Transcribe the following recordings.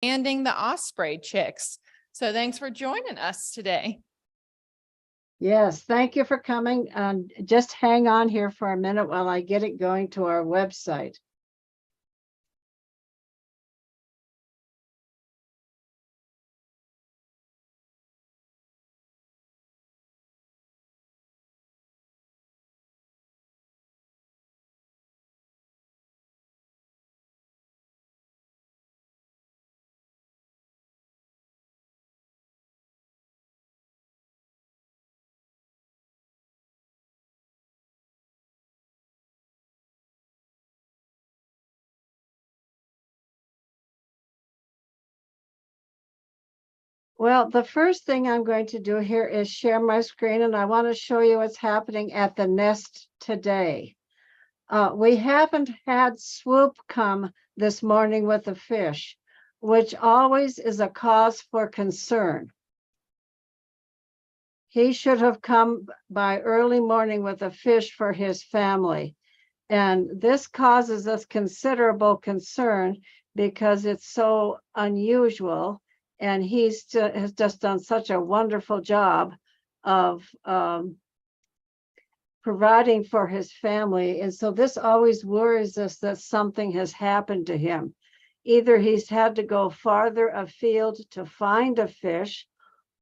Landing the osprey chicks. So thanks for joining us today. Yes, thank you for coming. Just hang on here for a minute while I get it going to our website. Well, the first thing I'm going to do here is share my screen, and I want to show you what's happening at the nest today. We haven't had Swoop come this morning with a fish, which always is a cause for concern. He should have come by early morning with a fish for his family. And this causes us considerable concern because it's so unusual. And has just done such a wonderful job of providing for his family. And so this always worries us that something has happened to him. Either he's had to go farther afield to find a fish,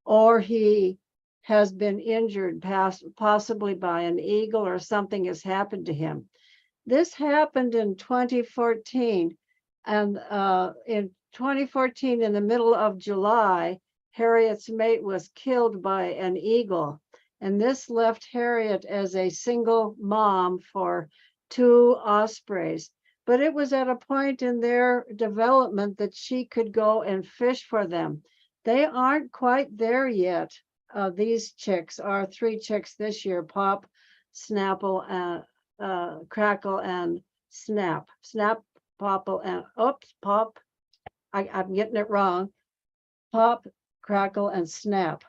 or he has been injured, possibly by an eagle, or something has happened to him. This happened in 2014, and in 2014, in the middle of July, Harriet's mate was killed by an eagle, and this left Harriet as a single mom for 2 ospreys. But it was at a point in their development that she could go and fish for them. They aren't quite there yet. These chicks are 3 chicks this year: Pop, Snapple, and Crackle, and Snap. Snap, Popple, and Pop. I'm getting it wrong. Pop, Crackle, and Snap.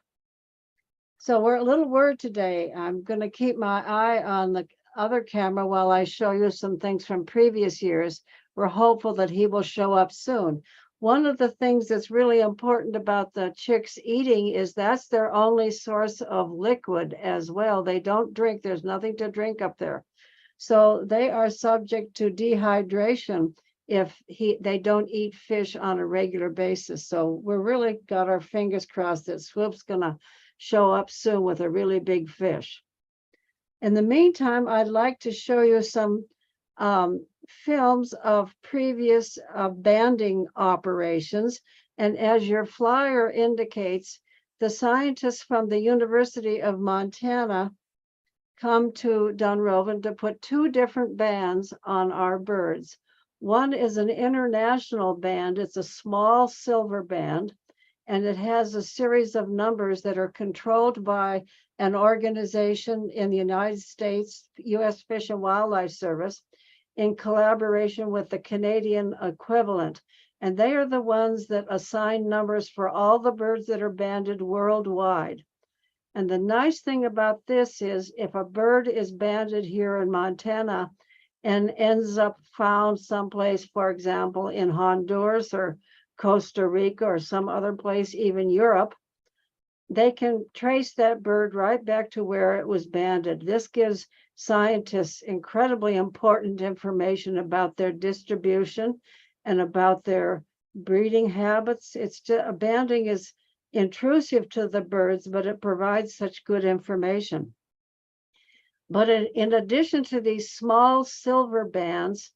So we're a little worried today. I'm going to keep my eye on the other camera while I show you some things from previous years. We're hopeful that he will show up soon. One of the things that's really important about the chicks eating is that's their only source of liquid as well. They don't drink. There's nothing to drink up there. So they are subject to dehydration if they don't eat fish on a regular basis. So we're really got our fingers crossed that Swoop's going to show up soon with a really big fish. In the meantime, I'd like to show you some films of previous banding operations. And as your flyer indicates, the scientists from the University of Montana come to Dunrovin to put 2 different bands on our birds. One is an international band. It's a small silver band, and it has a series of numbers that are controlled by an organization in the United States, U.S. Fish and Wildlife Service, in collaboration with the Canadian equivalent. And they are the ones that assign numbers for all the birds that are banded worldwide. And the nice thing about this is if a bird is banded here in Montana and ends up found someplace, for example, in Honduras or Costa Rica or some other place, even Europe, they can trace that bird right back to where it was banded. This gives scientists incredibly important information about their distribution and about their breeding habits. It's just, banding is intrusive to the birds, but it provides such good information. But in addition to these small silver bands,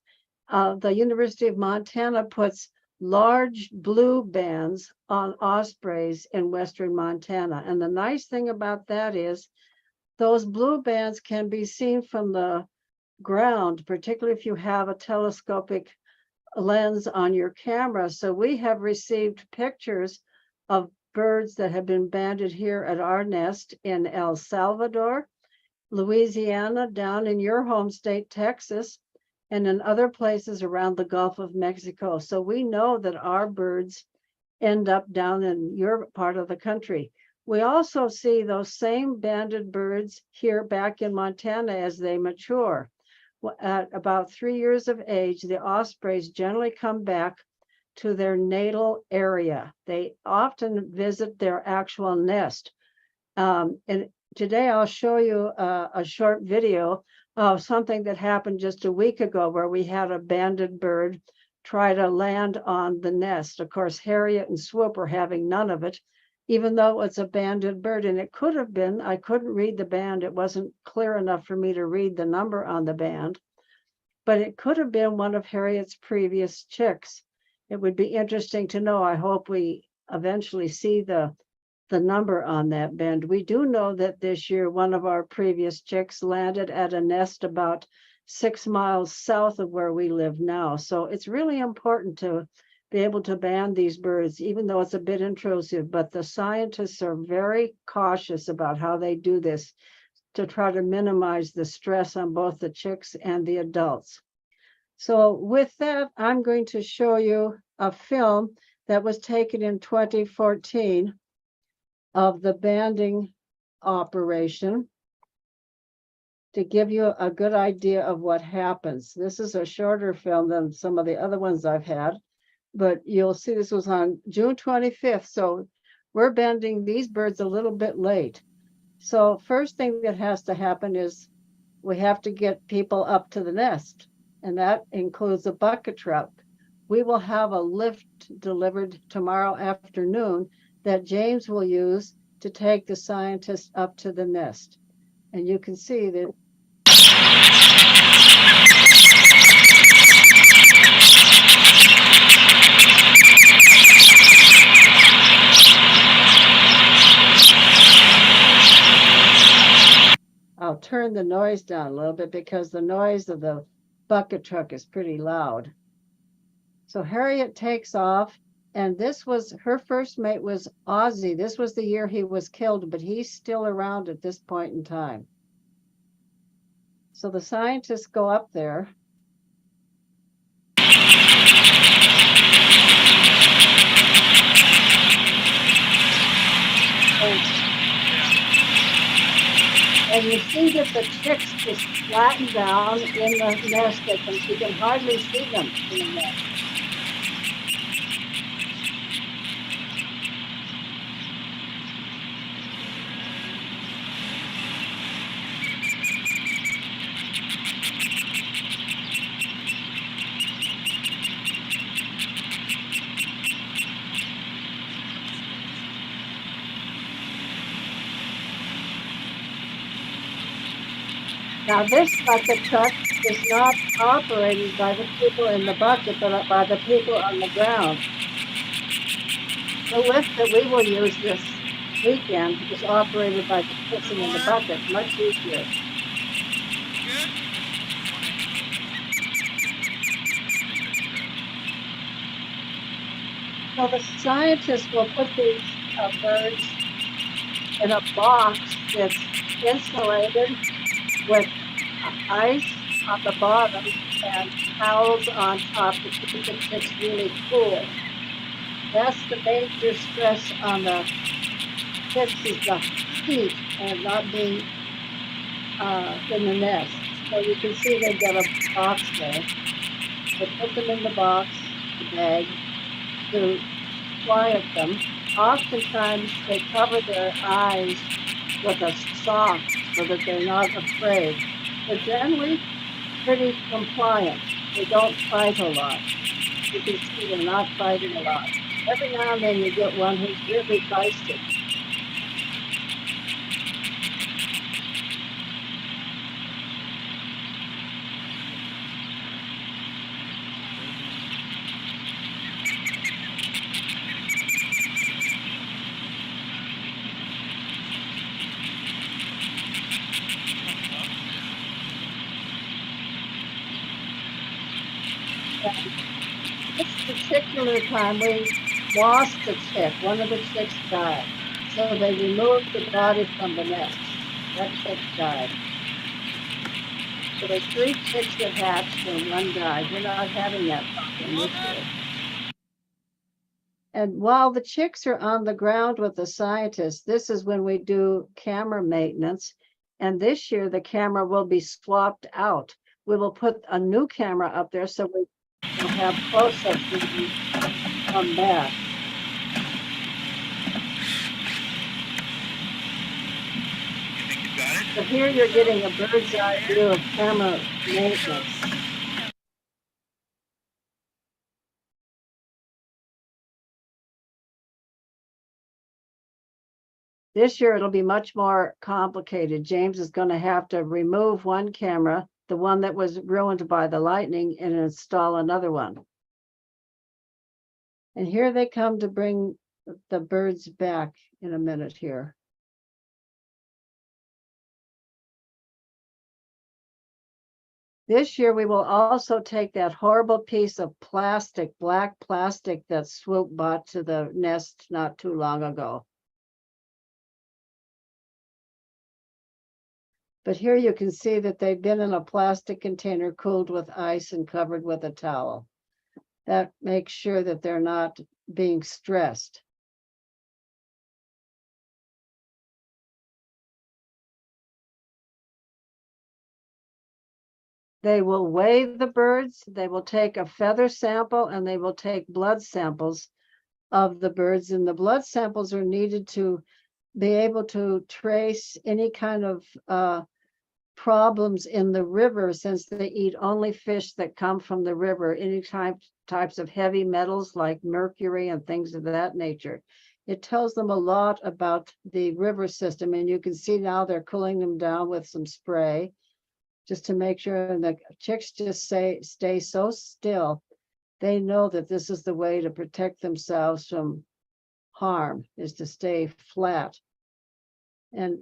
the University of Montana puts large blue bands on ospreys in western Montana. And the nice thing about that is those blue bands can be seen from the ground, particularly if you have a telescopic lens on your camera. So we have received pictures of birds that have been banded here at our nest in El Salvador, Louisiana, down in your home state, Texas, and in other places around the Gulf of Mexico. So we know that our birds end up down in your part of the country. We also see those same banded birds here back in Montana as they mature. At about 3 years of age, the ospreys generally come back to their natal area. They often visit their actual nest. And today I'll show you a short video of something that happened just a week ago where we had a banded bird try to land on the nest. Of course, Harriet and Swoop are having none of it, even though it's a banded bird. And it could have been, I couldn't read the band. It wasn't clear enough for me to read the number on the band, but it could have been one of Harriet's previous chicks. It would be interesting to know. I hope we eventually see the number on that band. We do know that this year, one of our previous chicks landed at a nest about 6 miles south of where we live now. So it's really important to be able to ban these birds, even though it's a bit intrusive, but the scientists are very cautious about how they do this to try to minimize the stress on both the chicks and the adults. So with that, I'm going to show you a film that was taken in 2014 of the banding operation to give you a good idea of what happens. This is a shorter film than some of the other ones I've had, but you'll see this was on June 25th. So we're banding these birds a little bit late. So first thing that has to happen is we have to get people up to the nest, and that includes a bucket truck. We will have a lift delivered tomorrow afternoon that James will use to take the scientists up to the nest. And you can see that I'll turn the noise down a little bit because the noise of the bucket truck is pretty loud. So Harriet takes off, and this was her first mate was Ozzy. This was the year he was killed, but he's still around at this point in time. So the scientists go up there. And you see that the chicks just flatten down in the nest. You can hardly see them in the nest. Now this bucket truck is not operated by the people in the bucket, but by the people on the ground. The lift that we will use this weekend is operated by the person in the bucket, much easier. So the scientists will put these birds in a box that's insulated with ice on the bottom and towels on top to keep the chicks really cool. That's the major stress on the chicks, is the heat and not being in the nest. So you can see they've got a box there. They put them in the box, the bag, to quiet them. Oftentimes they cover their eyes with a sock so that they're not afraid. They're generally pretty compliant. They don't fight a lot. You can see they're not fighting a lot. Every now and then you get one who's really feisty. This particular time we lost a chick. One of the chicks died. So they removed the body from the nest. That chick died. So there's 3 chicks that hatched and 1 died. We're not having that problem this year. And while the chicks are on the ground with the scientists, this is when we do camera maintenance. And this year the camera will be swapped out. We will put a new camera up there so we will have close-ups come back. You think you got it? So here you're getting a bird's eye view of camera maintenance. This year it'll be much more complicated. James is going to have to remove one camera, the one that was ruined by the lightning, and install another one. And here they come to bring the birds back in a minute here. This year, we will also take that horrible piece of plastic, black plastic that Swoop brought to the nest not too long ago. But here you can see that they've been in a plastic container cooled with ice and covered with a towel. That makes sure that they're not being stressed. They will weigh the birds, they will take a feather sample, and they will take blood samples of the birds. And the blood samples are needed to be able to trace any kind of problems in the river, since they eat only fish that come from the river, any types of heavy metals like mercury and things of that nature. It tells them a lot about the river system, and you can see now they're cooling them down with some spray just to make sure the chicks just stay so still. They know that this is the way to protect themselves from harm, is to stay flat. And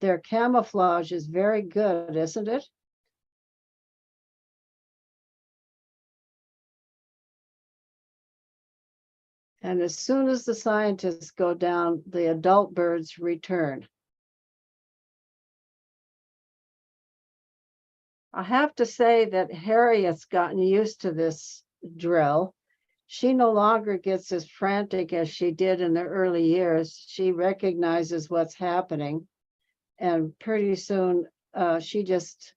their camouflage is very good, isn't it? And as soon as the scientists go down, the adult birds return. I have to say that Harriet's gotten used to this drill. She no longer gets as frantic as she did in the early years. She recognizes what's happening. And pretty soon she just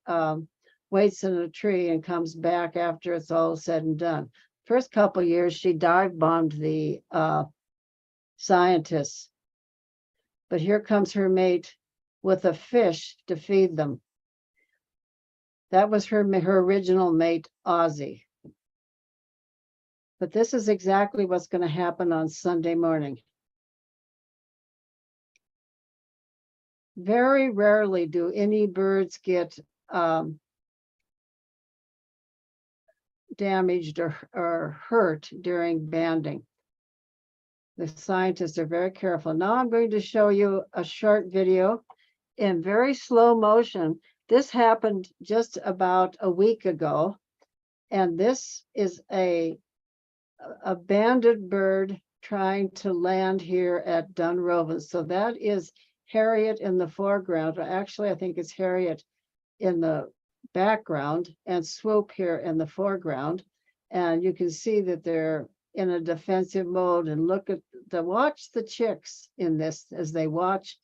waits in a tree and comes back after it's all said and done. First couple years, she dive bombed the scientists. But here comes her mate with a fish to feed them. That was her original mate, Ozzy. But this is exactly what's going to happen on Sunday morning. Very rarely do any birds get damaged or hurt during banding. The scientists are very careful. Now I'm going to show you a short video in very slow motion. This happened just about a week ago, and this is a banded bird trying to land here at Dunrovin. So that is Harriet in the foreground. Actually, I think it's Harriet in the background and Swoop here in the foreground. And you can see that they're in a defensive mode, and watch the chicks in this as they watch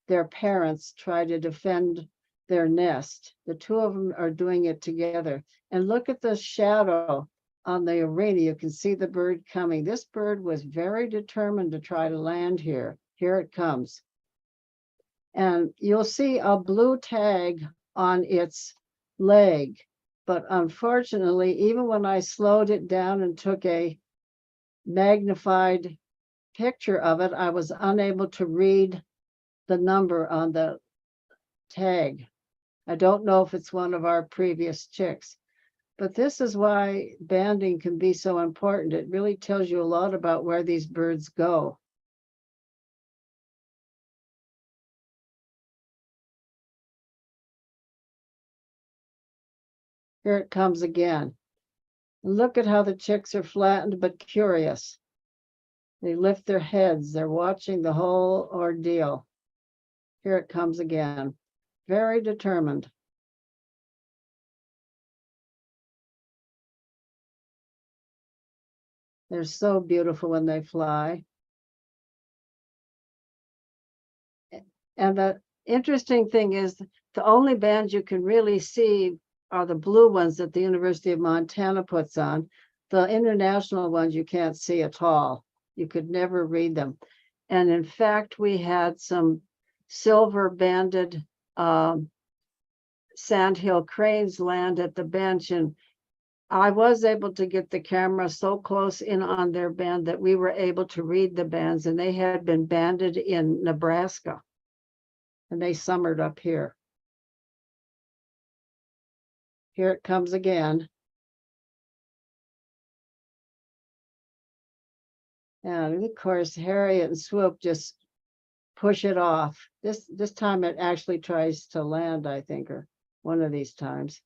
their parents try to defend their nest. The two of them are doing it together. And look at the shadow on the arena. You can see the bird coming. This bird was very determined to try to land here. Here it comes. And you'll see a blue tag on its leg. But unfortunately, even when I slowed it down and took a magnified picture of it, I was unable to read the number on the tag. I don't know if it's one of our previous chicks, but this is why banding can be so important. It really tells you a lot about where these birds go. Here it comes again. Look at how the chicks are flattened but curious. They lift their heads. They're watching the whole ordeal. Here it comes again. Very determined. They're so beautiful when they fly. And the interesting thing is the only bands you can really see are the blue ones that the University of Montana puts on. The international ones you can't see at all. You could never read them. And in fact, we had some silver banded sandhill cranes land at the bench, and I was able to get the camera so close in on their band that we were able to read the bands, and they had been banded in Nebraska. And they summered up here. Here it comes again. And of course, Harriet and Swoop just push it off. This time it actually tries to land, I think, or one of these times.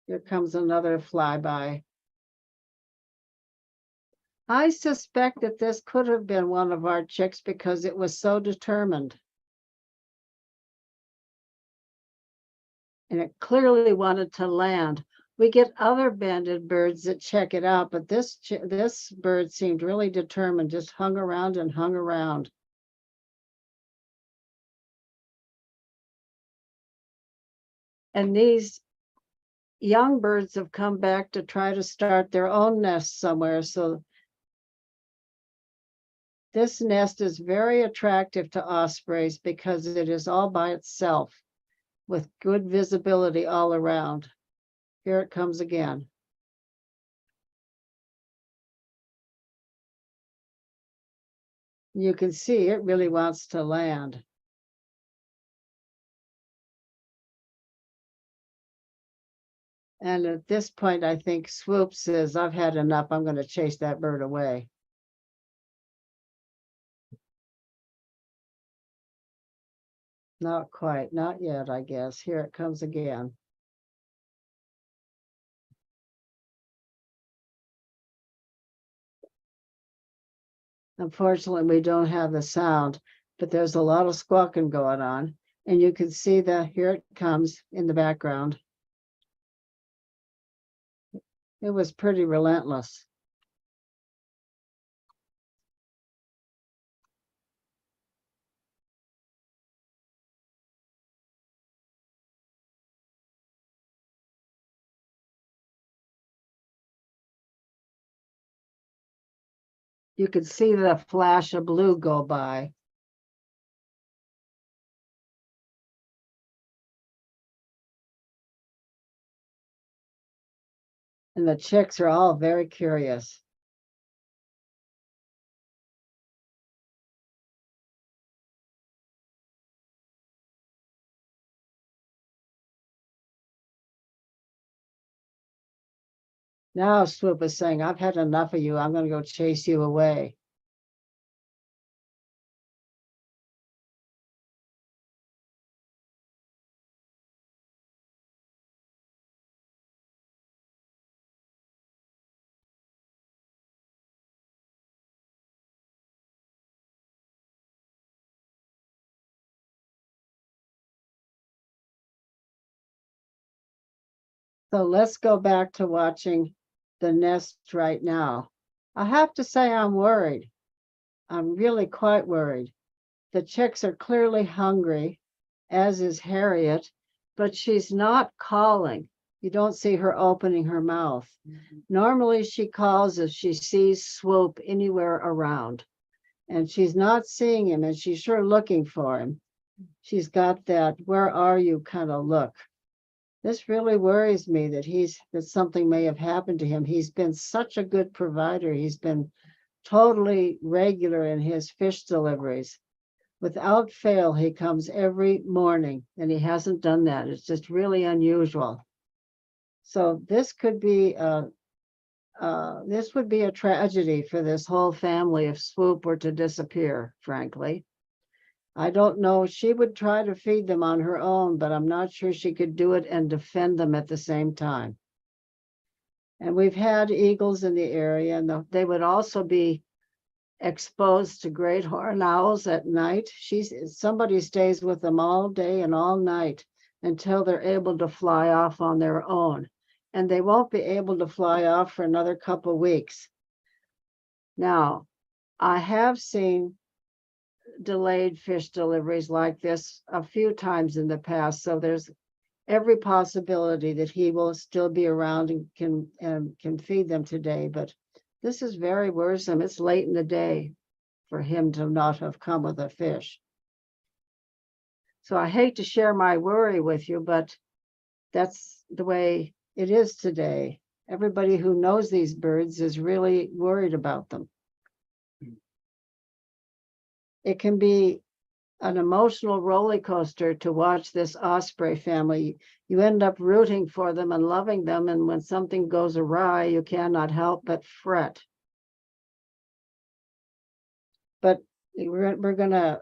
Here comes another flyby. I suspect that this could have been one of our chicks because it was so determined. And it clearly wanted to land. We get other banded birds that check it out, but this bird seemed really determined, just hung around and hung around. And these young birds have come back to try to start their own nest somewhere. So this nest is very attractive to ospreys because it is all by itself with good visibility all around. Here it comes again. You can see it really wants to land. And at this point, I think Swoop says, I've had enough. I'm going to chase that bird away. Not quite, not yet, I guess. Here it comes again. Unfortunately, we don't have the sound, but there's a lot of squawking going on. And you can see that here it comes in the background. It was pretty relentless. You could see the flash of blue go by. And the chicks are all very curious. Now Swoop is saying, I've had enough of you. I'm going to go chase you away. So let's go back to watching the nest right now. I have to say I'm worried. I'm really quite worried. The chicks are clearly hungry, as is Harriet, but she's not calling. You don't see her opening her mouth. Normally she calls if she sees Swoop anywhere around, and she's not seeing him, and she's sure looking for him. She's got that, where are you kind of look. This really worries me that something may have happened to him. He's been such a good provider. He's been totally regular in his fish deliveries. Without fail, he comes every morning, and he hasn't done that. It's just really unusual. So this could be this would be a tragedy for this whole family if Swoop were to disappear, frankly. I don't know, she would try to feed them on her own, but I'm not sure she could do it and defend them at the same time. And we've had eagles in the area, and they would also be exposed to great horned owls at night. Somebody stays with them all day and all night until they're able to fly off on their own. And they won't be able to fly off for another couple weeks. Now, I have seen delayed fish deliveries like this a few times in the past, so there's every possibility that he will still be around and can feed them today. But this is very worrisome. It's late in the day for him to not have come with a fish. So I hate to share my worry with you, but that's the way it is today. Everybody who knows these birds is really worried about them. It can be an emotional roller coaster to watch this osprey family. You end up rooting for them and loving them, and when something goes awry, you cannot help but fret. But we're going to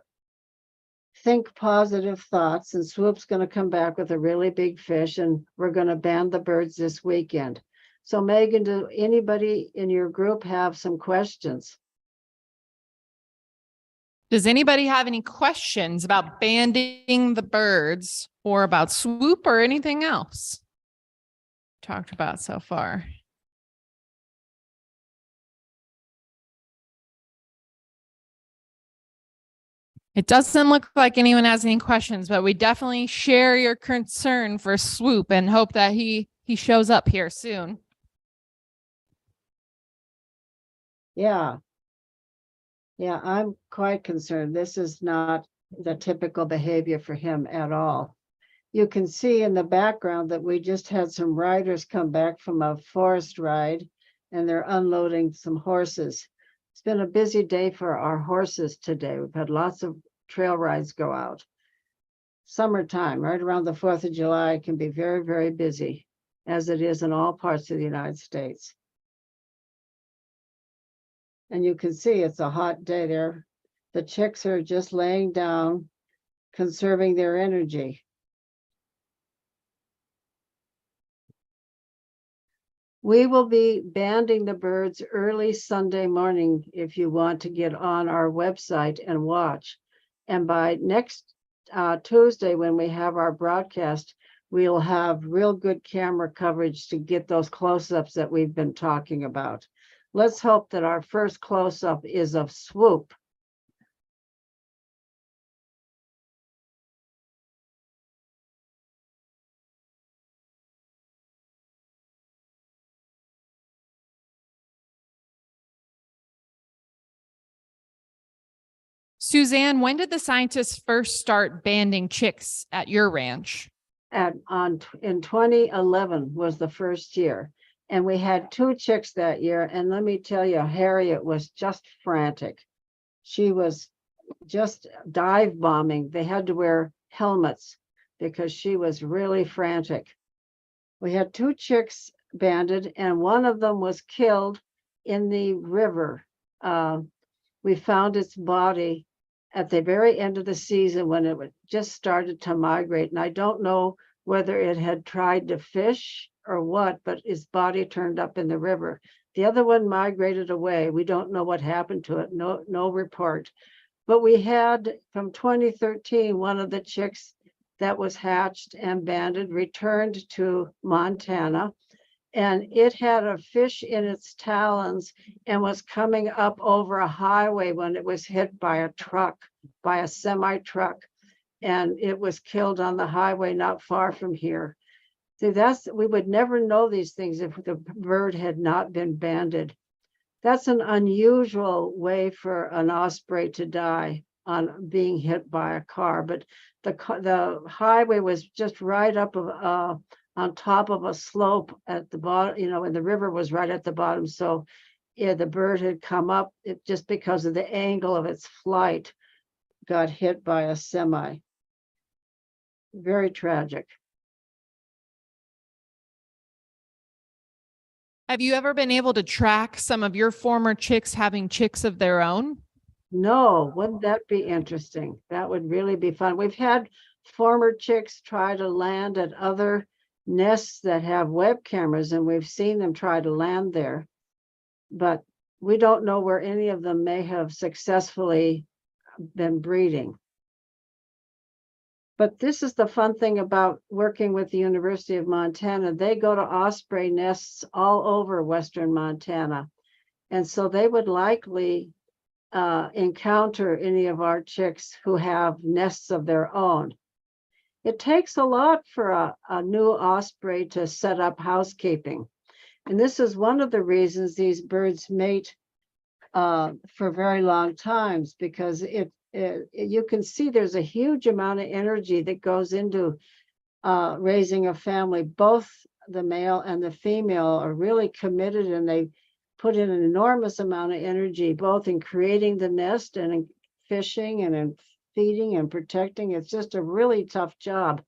think positive thoughts, and Swoop's going to come back with a really big fish, and we're going to band the birds this weekend. So Megan, do anybody in your group have some questions? Does anybody have any questions about banding the birds or about Swoop or anything else talked about so far? It doesn't look like anyone has any questions, but we definitely share your concern for Swoop and hope that he shows up here soon. Yeah. Yeah, I'm quite concerned. This is not the typical behavior for him at all. You can see in the background that we just had some riders come back from a forest ride, and they're unloading some horses. It's been a busy day for our horses today. We've had lots of trail rides go out. Summertime, right around the 4th of July, can be very, very busy, as it is in all parts of the United States. And you can see it's a hot day there. The chicks are just laying down, conserving their energy. We will be banding the birds early Sunday morning if you want to get on our website and watch. And by next Tuesday, when we have our broadcast, we'll have real good camera coverage to get those close-ups that we've been talking about. Let's hope that our first close-up is of Swoop. Suzanne, when did the scientists first start banding chicks at your ranch? In 2011 was the first year. And we had 2 chicks that year. And let me tell you, Harriet was just frantic. She was just dive bombing. They had to wear helmets because she was really frantic. We had 2 chicks banded, and one of them was killed in the river. We found its body at the very end of the season when it just started to migrate. And I don't know whether it had tried to fish or what, but its body turned up in the river. The other one migrated away. We don't know what happened to it. No report. But we had from 2013, one of the chicks that was hatched and banded returned to Montana, and it had a fish in its talons and was coming up over a highway when it was hit by a truck, by a semi-truck, and it was killed on the highway not far from here. See, we would never know these things if the bird had not been banded. That's an unusual way for an osprey to die, on being hit by a car, but the highway was just right up on top of a slope at the bottom, and the river was right at the bottom. So yeah, the bird had come up, it just because of the angle of its flight, got hit by a semi. Very tragic. Have you ever been able to track some of your former chicks having chicks of their own? No, wouldn't that be interesting? That would really be fun. We've had former chicks try to land at other nests that have web cameras, and we've seen them try to land there. But we don't know where any of them may have successfully been breeding. But this is the fun thing about working with the University of Montana. They go to osprey nests all over Western Montana. And so they would likely encounter any of our chicks who have nests of their own. It takes a lot for a new osprey to set up housekeeping. And this is one of the reasons these birds mate for very long times, because you can see there's a huge amount of energy that goes into raising a family. Both the male and the female are really committed, and they put in an enormous amount of energy, both in creating the nest and in fishing and in feeding and protecting. It's just a really tough job.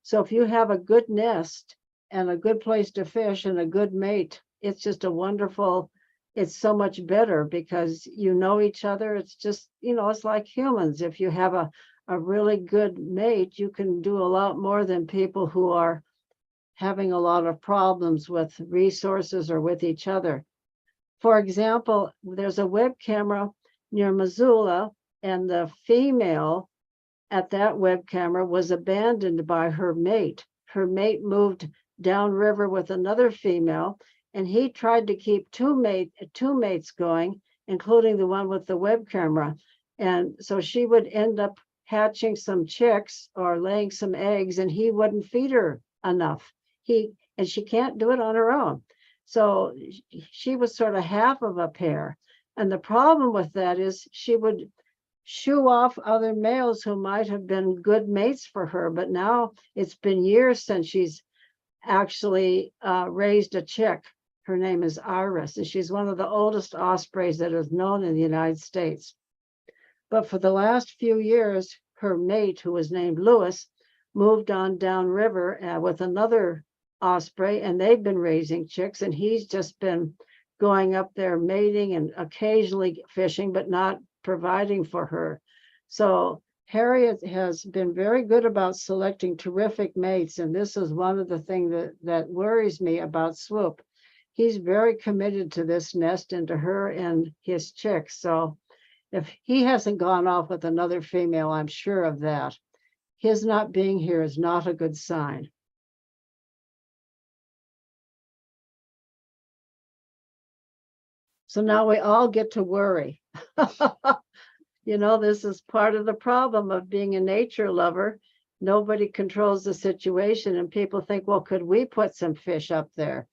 So if you have a good nest and a good place to fish and a good mate, it's just a wonderful, it's so much better because you know each other. It's just, it's like humans. If you have a really good mate, you can do a lot more than people who are having a lot of problems with resources or with each other. For example, there's a web camera near Missoula, and the female at that web camera was abandoned by her mate. Her mate moved downriver with another female, and he tried to keep two mates going, including the one with the web camera. And so she would end up hatching some chicks or laying some eggs, and he wouldn't feed her enough. And she can't do it on her own. So she was sort of half of a pair. And the problem with that is she would shoo off other males who might have been good mates for her. But now it's been years since she's actually raised a chick. Her name is Iris, and she's one of the oldest ospreys that is known in the United States. But for the last few years, her mate, who was named Lewis, moved on downriver with another osprey, and they've been raising chicks, and he's just been going up there mating and occasionally fishing, but not providing for her. So Harriet has been very good about selecting terrific mates, and this is one of the things that worries me about Swoop. He's very committed to this nest and to her and his chicks. So if he hasn't gone off with another female, I'm sure of that. His not being here is not a good sign. So now we all get to worry. This is part of the problem of being a nature lover. Nobody controls the situation, and people think, well, could we put some fish up there?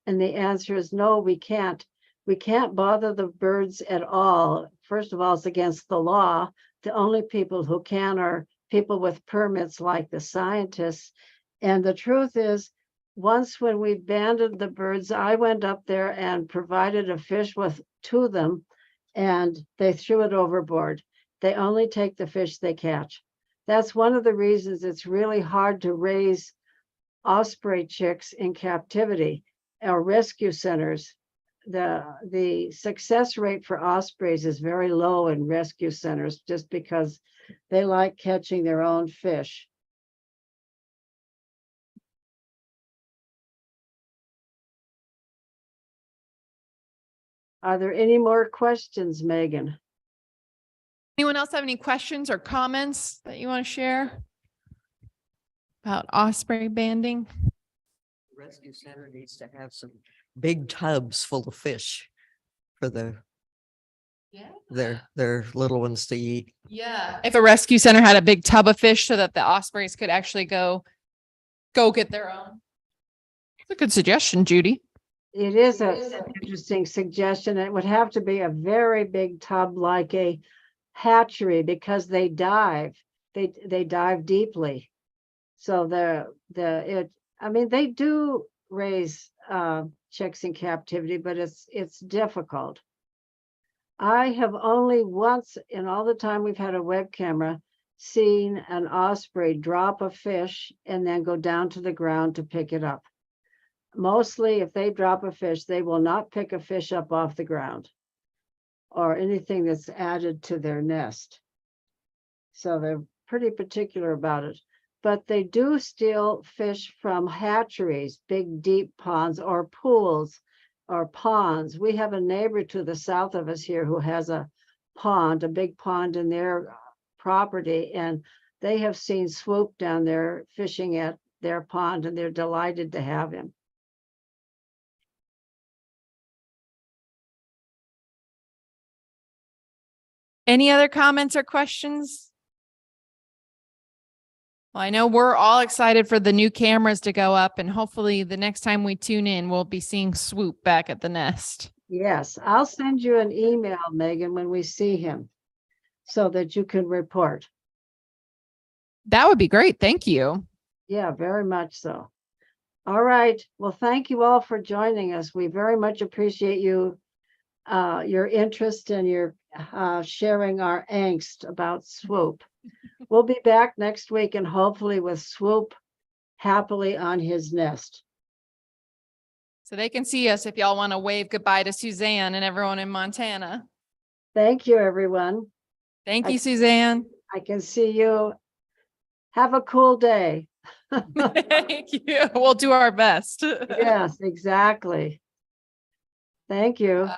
And the answer is no, we can't. We can't bother the birds at all. First of all, it's against the law. The only people who can are people with permits like the scientists. And the truth is, once when we banded the birds, I went up there and provided a fish to them, and they threw it overboard. They only take the fish they catch. That's one of the reasons it's really hard to raise osprey chicks in captivity or rescue centers. The success rate for ospreys is very low in rescue centers just because they like catching their own fish. Are there any more questions, Megan? Anyone else have any questions or comments that you want to share about osprey banding? The rescue center needs to have some big tubs full of fish for their little ones to eat. Yeah. If a rescue center had a big tub of fish so that the ospreys could actually go get their own. It's a good suggestion, Judy. It is an interesting suggestion. It would have to be a very big tub, like a hatchery, because they dive. They dive deeply. So they do raise chicks in captivity, but it's difficult. I have only once in all the time we've had a web camera seen an osprey drop a fish and then go down to the ground to pick it up. Mostly, if they drop a fish, they will not pick a fish up off the ground. or anything that's added to their nest. So they're pretty particular about it. But they do steal fish from hatcheries, big deep ponds or pools or ponds. We have a neighbor to the south of us here who has a pond, a big pond in their property, and they have seen Swoop down there fishing at their pond, and they're delighted to have him. Any other comments or questions? Well, I know we're all excited for the new cameras to go up, and hopefully the next time we tune in, we'll be seeing Swoop back at the nest. Yes, I'll send you an email, Megan, when we see him, so that you can report. That would be great. Thank you. Yeah, very much so. All right. Well, thank you all for joining us. We very much appreciate you, your interest and your sharing our angst about Swoop. We'll be back next week and hopefully with Swoop happily on his nest. So they can see us if y'all want to wave goodbye to Suzanne and everyone in Montana. Thank you, everyone. Thank you, Suzanne. I can see you. Have a cool day. Thank you. We'll do our best. Yes, exactly. Thank you.